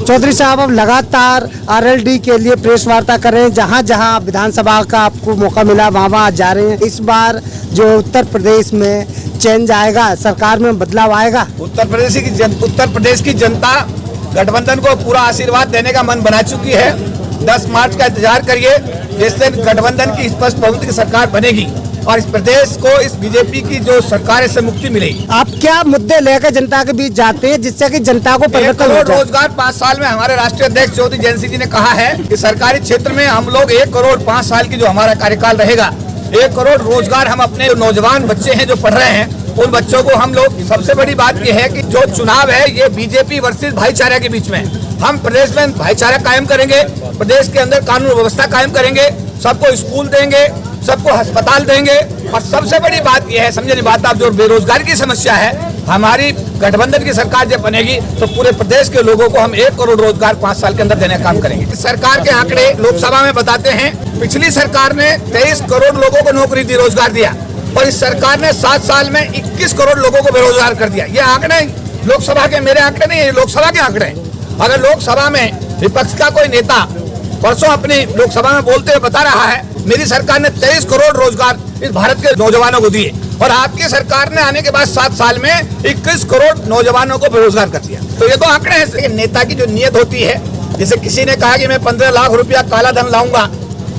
चौधरी साहब, अब लगातार आरएलडी के लिए प्रेस वार्ता कर रहे हैं, जहां जहां विधानसभा का आपको मौका मिला वहां जा रहे हैं। इस बार जो उत्तर प्रदेश में चेंज आएगा, सरकार में बदलाव आएगा। उत्तर प्रदेश की जनता गठबंधन को पूरा आशीर्वाद देने का मन बना चुकी है। 10 मार्च का इंतजार करिए, जिस दिन गठबंधन की स्पष्ट बहुमत की सरकार बनेगी और इस प्रदेश को इस बीजेपी की जो सरकार से मुक्ति मिलेगी। आप क्या मुद्दे लेकर जनता के बीच जाते हैं जिससे कि जनता को 1 परिवर्तन करोड़ हो जाए? रोजगार 5 साल में हमारे राष्ट्रीय अध्यक्ष चौधरी जयंत सिंह जी ने कहा है कि सरकारी क्षेत्र में हम लोग 1 करोड़ 5 साल की जो हमारा कार्यकाल रहेगा, 1 करोड़ रोजगार हम अपने नौजवान बच्चे हैं जो पढ़ रहे हैं उन बच्चों को हम लोग। सबसे बड़ी बात यह है कि जो चुनाव है ये बीजेपी वर्सेस भाईचारा के बीच में। हम प्रदेश में भाईचारा कायम करेंगे, प्रदेश के अंदर कानून व्यवस्था कायम करेंगे, सबको स्कूल देंगे, सबको अस्पताल देंगे। और सबसे बड़ी बात यह है, समझे नहीं बात आप, जो बेरोजगारी की समस्या है, हमारी गठबंधन की सरकार जब बनेगी तो पूरे प्रदेश के लोगों को हम 1 करोड़ रोजगार 5 साल के अंदर देने का काम करेंगे। सरकार के आंकड़े लोकसभा में बताते हैं, पिछली सरकार ने 23 करोड़ लोगों को नौकरी दी, रोजगार दिया, और इस सरकार ने 7 साल में 21 करोड़ लोगों को बेरोजगार कर दिया। ये आंकड़े लोकसभा के, मेरे आंकड़े नहीं, ये लोकसभा के आंकड़े। अगर लोकसभा में विपक्ष का कोई नेता परसों अपनी लोकसभा में बोलते हुए बता रहा है मेरी सरकार ने 23 करोड़ रोजगार इस भारत के नौजवानों को दिए, और आपकी सरकार ने आने के बाद 7 साल में 21 करोड़ नौजवानों को बेरोजगार कर दिया, तो ये तो आंकड़े हैं। लेकिन नेता की जो नियत होती है, जैसे किसी ने कहा कि मैं 15 लाख रुपया काला धन लाऊंगा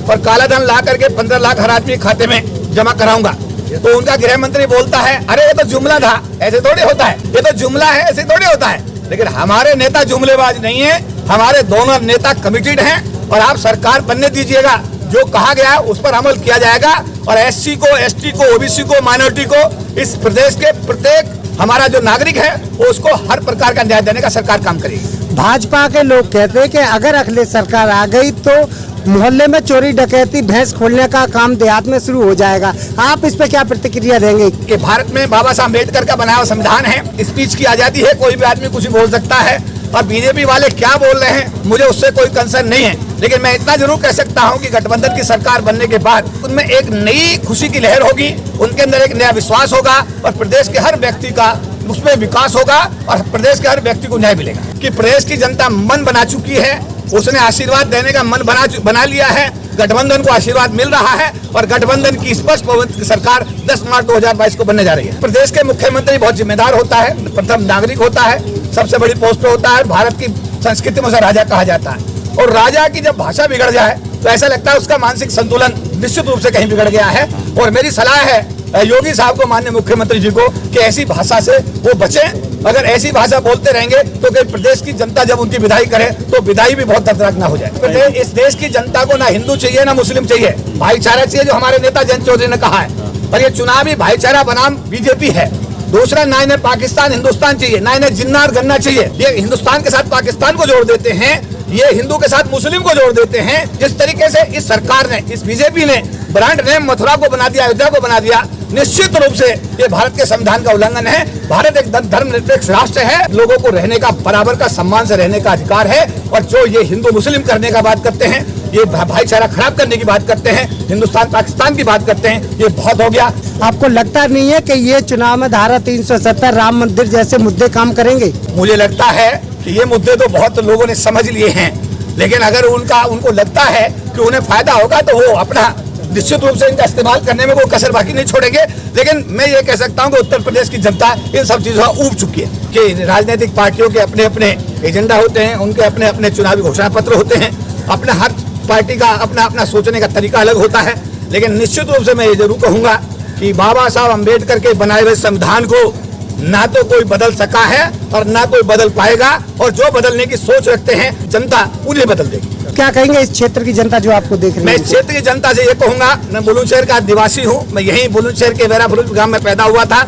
और काला धन ला करके 15 लाख हर आदमी खाते में जमा कराऊंगा, तो उनका गृह मंत्री बोलता है अरे ये तो जुमला था, ऐसे थोड़ी होता है, ये तो जुमला है, ऐसे थोड़ी होता है। लेकिन हमारे नेता जुमलेबाज नहीं है, हमारे दोनों नेता कमिटेड हैं, और आप सरकार बनने दीजिएगा, जो कहा गया उस पर अमल किया जाएगा, और एससी को, एसटी को, ओबीसी को, माइनॉरिटी को, इस प्रदेश के प्रत्येक हमारा जो नागरिक है वो उसको हर प्रकार का न्याय देने का सरकार काम करेगी। भाजपा के लोग कहते हैं कि अगर अगले सरकार आ गई तो मोहल्ले में चोरी डकैती, भैंस खोलने का काम देहात में शुरू हो जाएगा। आप इस पे क्या प्रतिक्रिया देंगे? कि भारत में बाबा साहब अम्बेडकर का बनाया संविधान है, स्पीच की आजादी है, कोई भी आदमी कुछ भी बोल सकता है, और बीजेपी वाले क्या बोल रहे हैं मुझे उससे कोई कंसर्न नहीं है। लेकिन मैं इतना जरूर कह सकता हूं कि गठबंधन की सरकार बनने के बाद उनमें एक नई खुशी की लहर होगी, उनके अंदर एक नया विश्वास होगा, और प्रदेश के हर व्यक्ति का उसमें विकास होगा, और प्रदेश के हर व्यक्ति को न्याय मिलेगा। कि प्रदेश की जनता मन बना चुकी है, उसने आशीर्वाद देने का मन बना लिया है, गठबंधन को आशीर्वाद मिल रहा है, और गठबंधन की स्पष्ट बहुमत की सरकार 10 मार्च 2022 को बनने जा रही है। प्रदेश के मुख्यमंत्री बहुत जिम्मेदार होता है, प्रथम नागरिक होता है, सबसे बड़ी पोस्ट पे होता है, भारत की संस्कृति में उसे राजा कहा जाता है, और राजा की जब भाषा बिगड़ जाए तो ऐसा लगता है उसका मानसिक संतुलन निश्चित रूप से कहीं बिगड़ गया है। और मेरी सलाह है योगी साहब को, माननीय मुख्यमंत्री जी को, कि ऐसी भाषा से वो बचें। अगर ऐसी भाषा बोलते रहेंगे तो कहीं प्रदेश की जनता जब उनकी विदाई करे तो विदाई भी बहुत दर्दनाक ना हो जाए। इस देश की जनता को ना हिंदू चाहिए ना मुस्लिम चाहिए, भाईचारा चाहिए, जो हमारे नेता जयंत चौधरी ने कहा है। और ये चुनावी भाईचारा बनाम बीजेपी है। दूसरा, ना इन्हें पाकिस्तान हिंदुस्तान चाहिए, ना इन्हें जिन्ना और गन्ना चाहिए। ये हिंदुस्तान के साथ पाकिस्तान को जोड़ देते हैं, ये हिंदू के साथ मुस्लिम को जोड़ देते हैं। जिस तरीके से इस सरकार ने, इस बीजेपी ने ब्रांड नेम मथुरा को बना दिया, अयोध्या को बना दिया, निश्चित रूप से ये भारत के संविधान का उल्लंघन है। भारत एक धर्मनिरपेक्ष राष्ट्र है, लोगों को रहने का, बराबर का, सम्मान से रहने का अधिकार है। और जो ये हिंदू मुस्लिम करने का बात करते हैं, ये भाईचारा खराब करने की बात करते हैं, हिंदुस्तान पाकिस्तान की बात करते हैं, ये बहुत हो गया। आपको लगता नहीं है कि ये चुनाव में धारा 370, राम मंदिर जैसे मुद्दे काम करेंगे? मुझे लगता है कि ये मुद्दे तो बहुत लोगों ने समझ लिए हैं, लेकिन अगर उनको लगता है कि उन्हें फायदा होगा तो वो अपना निश्चित रूप से इनका इस्तेमाल करने में वो कसर बाकी नहीं छोड़ेंगे। लेकिन मैं ये कह सकता हूँ कि उत्तर प्रदेश की जनता इन सब चीजों से ऊब चुकी है कि राजनीतिक पार्टियों के अपने अपने एजेंडा होते हैं, उनके अपने अपने चुनावी घोषणा पत्र होते हैं, अपने हर पार्टी का अपना अपना सोचने का तरीका अलग होता है। लेकिन निश्चित रूप से मैं ये जरूर कहूंगा कि बाबा साहब अम्बेडकर के बनाए हुए संविधान को ना तो कोई बदल सका है और ना कोई बदल पाएगा, और जो बदलने की सोच रखते हैं जनता उन्हें बदल देगी। क्या कहेंगे इस क्षेत्र की जनता जो आपको देख रही है? मैं इस क्षेत्र की जनता से ये कहूंगा, मैं बुलंदशहर का निवासी हूँ, मैं यही बुलंदशहर के वेराफुल गांव में पैदा हुआ था।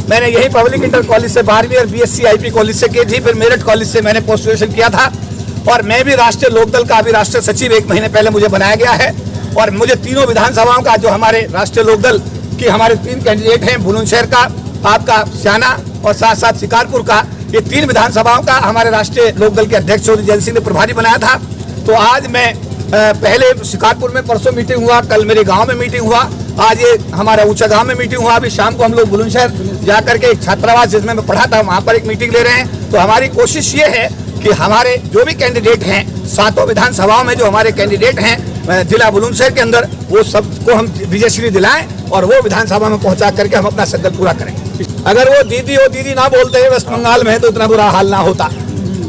मैंने यही पब्लिक इंटर कॉलेज से 12वीं और बीएससी आईपी कॉलेज से की थी, फिर मेरठ कॉलेज से मैंने पोस्ट ग्रेजुएशन किया था, और मैं भी राष्ट्रीय लोकदल का अभी राष्ट्रीय सचिव 1 महीने पहले मुझे बनाया गया है। और मुझे तीनों विधानसभाओं का, जो हमारे राष्ट्रीय लोकदल की हमारे 3 कैंडिडेट हैं, बुलंदशहर का, आपका स्याना और साथ साथ शिकारपुर का, ये 3 विधानसभाओं का हमारे राष्ट्रीय लोकदल के अध्यक्ष चौधरी जयंत सिंह ने प्रभारी बनाया था। तो आज मैं पहले शिकारपुर में परसों मीटिंग हुआ, कल मेरे गांव में मीटिंग हुआ, आज ये हमारा ऊंचा गांव में मीटिंग हुआ, अभी शाम को हम लोग बुलंदशहर जाकर के एक छात्रावास जिसमें मैं पढ़ा था वहां पर एक मीटिंग ले रहे हैं। तो हमारी कोशिश ये है कि हमारे जो भी कैंडिडेट हैं, 7 विधानसभाओं में जो हमारे कैंडिडेट हैं जिला बुलंदशहर के अंदर, वो सबको हम विजयश्री दिलाएं और वो विधानसभा में पहुंचा करके हम अपना संकल्प पूरा करें। अगर वो दीदी ना बोलते वेस्ट बंगाल में तो इतना बुरा हाल ना होता,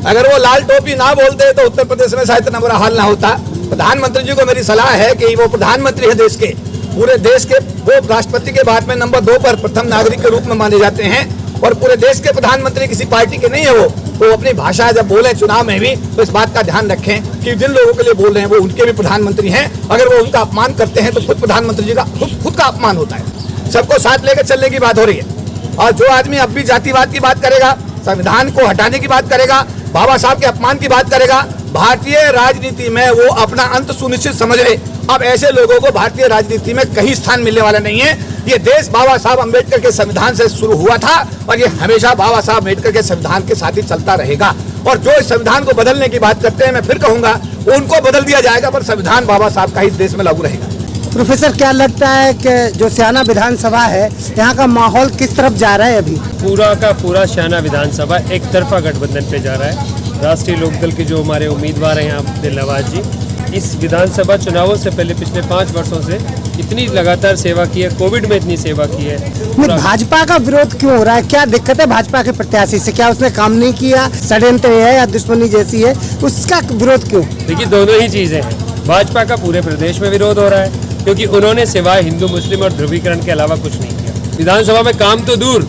अगर वो लाल टोपी ना बोलते तो उत्तर प्रदेश में शायद इतना बुरा हाल ना होता। प्रधानमंत्री जी को मेरी सलाह है कि वो प्रधानमंत्री है देश के, पूरे देश के, वो राष्ट्रपति के बाद में नंबर 2 पर प्रथम नागरिक के रूप में माने जाते हैं और पूरे देश के प्रधानमंत्री किसी पार्टी के नहीं है। वो तो अपनी भाषा जब बोले चुनाव में भी तो इस बात का ध्यान रखें कि जिन लोगों के लिए बोल रहे हैं वो उनके भी प्रधानमंत्री हैं। अगर वो उनका अपमान करते हैं तो खुद प्रधानमंत्री जी का खुद का अपमान होता है। सबको साथ लेकर चलने की बात हो रही है और जो आदमी अब भी जातिवाद की बात करेगा, संविधान को हटाने की बात करेगा, बाबा साहब के अपमान की बात करेगा, भारतीय राजनीति में वो अपना अंत सुनिश्चित समझ ले। अब ऐसे लोगों को भारतीय राजनीति में कहीं स्थान मिलने वाला नहीं है। ये देश बाबा साहब अम्बेडकर के संविधान से शुरू हुआ था और ये हमेशा बाबा साहब अम्बेडकर के संविधान के साथ ही चलता रहेगा। और जो इस संविधान को बदलने की बात करते हैं, मैं फिर कहूंगा उनको बदल दिया जाएगा, पर संविधान बाबा साहब का इस देश में लागू रहेगा। प्रोफेसर, क्या लगता है कि जो स्याना विधानसभा है, यहाँ का माहौल किस तरफ जा रहा है? अभी पूरा का पूरा स्याना विधानसभा एक तरफा गठबंधन पे जा रहा है। राष्ट्रीय लोकदल के जो हमारे उम्मीदवार हैं यहाँ दिलनवाज जी, इस विधानसभा चुनावों से पहले पिछले 5 वर्षों से इतनी लगातार सेवा की है, कोविड में इतनी सेवा की है। भाजपा का विरोध क्यों हो रहा है? क्या दिक्कत है भाजपा के प्रत्याशी से? क्या उसने काम नहीं किया, षड्यंत्र है या दुश्मनी जैसी है, उसका विरोध क्यों? देखिए, दोनों ही चीजें हैं। भाजपा का पूरे प्रदेश में विरोध हो रहा है क्योंकि उन्होंने सिवाय हिंदू मुस्लिम और ध्रुवीकरण के अलावा कुछ नहीं किया। विधानसभा में काम तो दूर,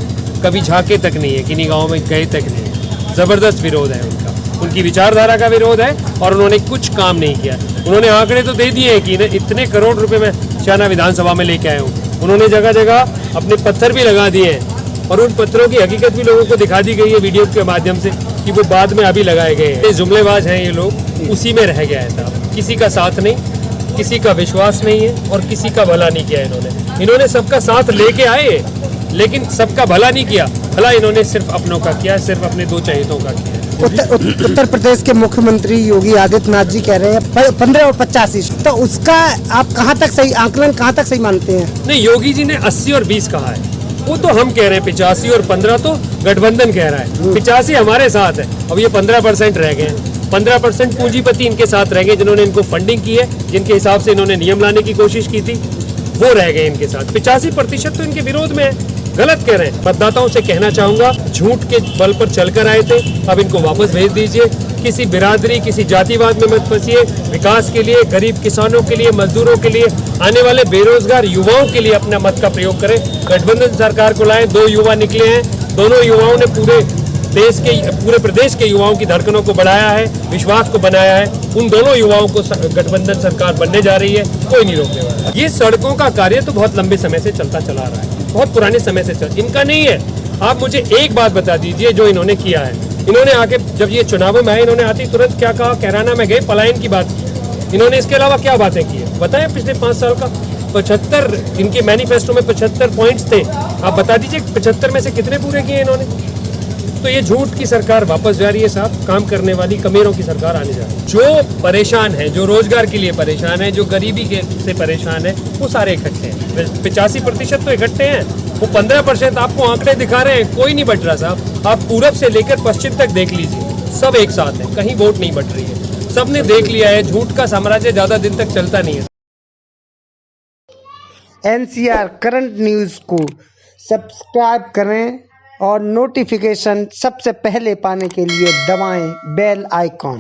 कभी झांके तक नहीं है, किन्हीं गाँव में गए तक नहीं है। जबरदस्त विरोध है उनका, उनकी विचारधारा का विरोध है और उन्होंने कुछ काम नहीं किया। उन्होंने आंकड़े तो दे दिए हैं कि इतने करोड़ रुपए मैं स्याना विधानसभा में लेके आया हूँ। उन्होंने जगह जगह अपने पत्थर भी लगा दिए हैं और उन पत्थरों की हकीकत भी लोगों को दिखा दी गई है वीडियो के माध्यम से कि वो बाद में अभी लगाए गए हैं। ये जुमलेबाज हैं ये लोग, उसी में रह गया है साहब। किसी का साथ नहीं, किसी का विश्वास नहीं है और किसी का भला नहीं किया इन्होंने सबका साथ लेके आए लेकिन सबका भला नहीं किया। भला इन्होंने सिर्फ अपनों का किया, सिर्फ अपने 2 चहेतों का किया। उत्तर प्रदेश के मुख्यमंत्री योगी आदित्यनाथ जी कह रहे हैं 15 और 85, तो उसका आप कहां तक सही आंकलन, कहां तक सही मानते हैं? नहीं, योगी जी ने 80 और 20 कहा है, वो तो हम कह रहे हैं 85 और 15 तो गठबंधन कह रहा है। 85 हमारे साथ है। अब ये 15% रह गए हैं। 15% पूंजीपति इनके साथ रह गए जिन्होंने इनको फंडिंग की है, जिनके हिसाब से इन्होंने नियम लाने की कोशिश की थी, वो रह गए इनके साथ। 85% तो इनके विरोध में है। गलत कह रहे हैं। मतदाताओं से कहना चाहूंगा, झूठ के बल पर चलकर आए थे, अब इनको वापस भेज दीजिए। किसी बिरादरी, किसी जातिवाद में मत फंसिए। विकास के लिए, गरीब किसानों के लिए, मजदूरों के लिए, आने वाले बेरोजगार युवाओं के लिए अपना मत का प्रयोग करें। गठबंधन सरकार को लाएं। 2 युवा निकले हैं, दोनों युवाओं ने पूरे प्रदेश के युवाओं की धड़कनों को बढ़ाया है, विश्वास को बनाया है। उन दोनों युवाओं को गठबंधन सरकार बनने जा रही है, कोई नहीं रोकने वाला। ये सड़कों का कार्य तो बहुत लंबे समय से चलता चला रहा है, बहुत पुराने समय से इनका नहीं है। आप मुझे एक बात बता दीजिए जो इन्होंने किया है। इन्होंने आके जब ये चुनावों में आए, इन्होंने आते ही तुरंत क्या कहा? कैराना में गए, पलायन की बात की। इन्होंने इसके अलावा क्या बातें की है बताएं? पिछले 5 साल का 75 इनके मैनिफेस्टो में 75 पॉइंट्स थे। आप बता दीजिए 75 में से कितने पूरे किए इन्होंने? तो ये झूठ की सरकार वापस जा रही है साहब। काम करने वाली कमीरों की सरकार आने जा रही है। जो परेशान है, जो रोजगार के लिए परेशान है, जो गरीबी से परेशान है, वो सारे इकट्ठे हैं। 85% तो इकट्ठे हैं। वो 15% आपको आंकड़े दिखा रहे हैं, कोई नहीं बट रहा साहब। आप पूरब से लेकर पश्चिम तक देख लीजिए, सब एक साथ है, कहीं वोट नहीं बट रही है। सबने देख लिया है, झूठ का साम्राज्य ज्यादा दिन तक चलता नहीं है। NCR करंट न्यूज़ को सब्सक्राइब करें और नोटिफिकेशन सबसे पहले पाने के लिए दबाएं बेल आइकॉन।